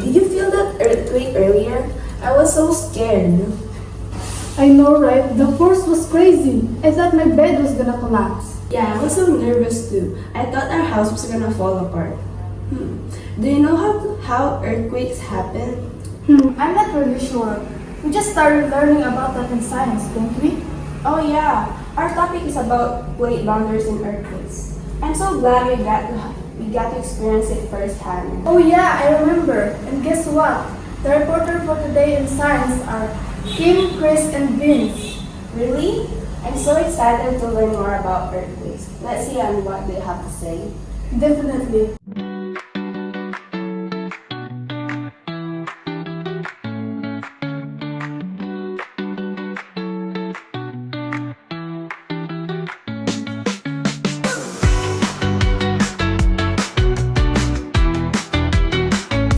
Did you feel that earthquake earlier? I was so scared. I know, right? The force was crazy. I thought my bed was gonna collapse. Yeah, I was so nervous too. I thought our house was gonna fall apart. Do you know how earthquakes happen? I'm not really sure. We just started learning about that in science, didn't we? Oh yeah, our topic is about plate boundaries in earthquakes. I'm so glad we got to experience it firsthand. Oh yeah, I remember. And guess what? The reporter for today in science are Kim, Chris, and Vince. Really? I'm so excited to learn more about earthquakes. Let's see what they have to say. Definitely.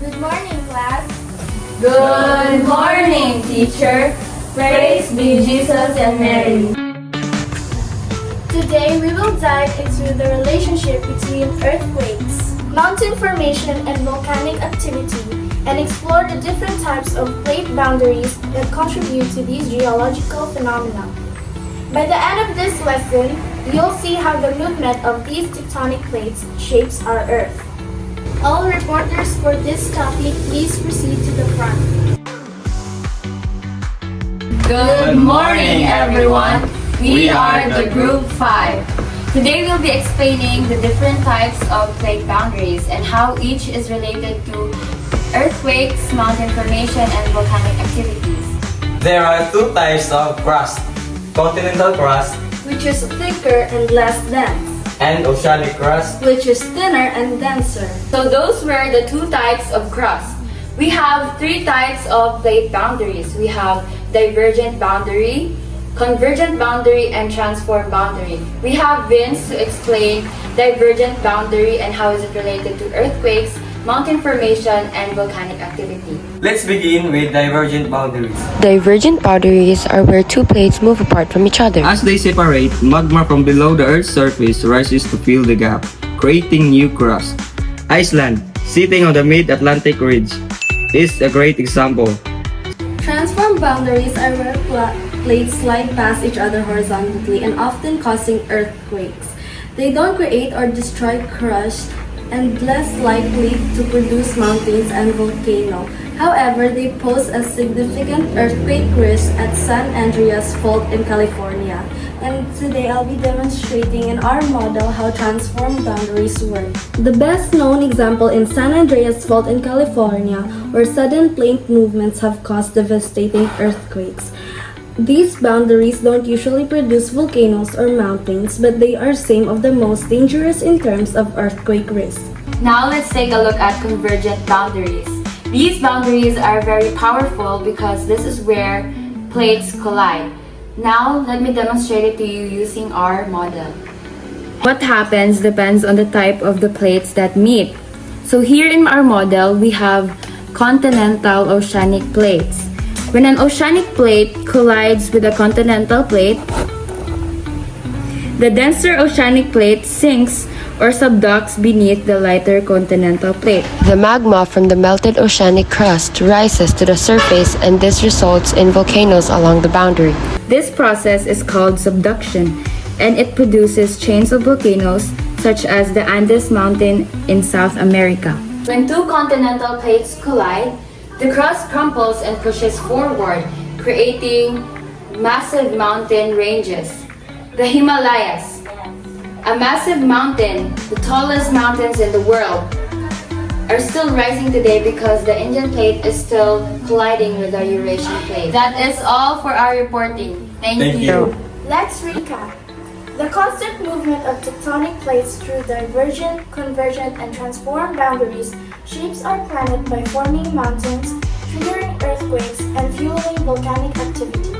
Good morning, class. Good morning, teacher. Praise be Jesus and Mary. Today we will dive into the relationship between earthquakes, mountain formation, and volcanic activity, and explore the different types of plate boundaries that contribute to these geological phenomena. By the end of this lesson, you'll see how the movement of these tectonic plates shapes our Earth. All reporters for this topic, please proceed to the front. Good morning, everyone. We are the Group 5. Today we'll be explaining the different types of plate boundaries and how each is related to earthquakes, mountain formation, and volcanic activities. There are two types of crust, continental crust Which is thicker and less dense, and oceanic crust. which is thinner and denser. So those were the two types of crust. We have three types of plate boundaries. We have divergent boundary, convergent boundary, and transform boundary. We have Vince to explain divergent boundary and how is it related to earthquakes, mountain formation, and volcanic activity. Let's begin with divergent boundaries. Divergent boundaries are where two plates move apart from each other. As they separate, magma from below the Earth's surface rises to fill the gap, creating new crust. Iceland, sitting on the mid-Atlantic ridge, is a great example. Transform boundaries are where plates slide past each other horizontally and often causing earthquakes. They don't create or destroy crust and less likely to produce mountains and volcanoes. However, they pose a significant earthquake risk at San Andreas Fault in California. And today I'll be demonstrating in our model how transform boundaries work. The best known example in San Andreas Fault in California, where sudden plate movements have caused devastating earthquakes. These boundaries don't usually produce volcanoes or mountains, but they are some of the most dangerous in terms of earthquake risk. Now let's take a look at convergent boundaries. These boundaries are very powerful because this is where plates collide. Now let me demonstrate it to you using our model. What happens depends on the type of the plates that meet. So here in our model, we have continental oceanic plates. When an oceanic plate collides with a continental plate, the denser oceanic plate sinks or subducts beneath the lighter continental plate. The magma from the melted oceanic crust rises to the surface, and this results in volcanoes along the boundary. This process is called subduction, and it produces chains of volcanoes such as the Andes Mountain in South America. When two continental plates collide, the crust crumples and pushes forward, creating massive mountain ranges. The Himalayas, a massive mountain, the tallest mountains in the world, are still rising today because the Indian plate is still colliding with the Eurasian plate. That is all for our reporting. Thank you. Let's recap. The constant movement of tectonic plates through divergent, convergent, and transform boundaries shapes our planet by forming mountains, triggering earthquakes, and fueling volcanic activity.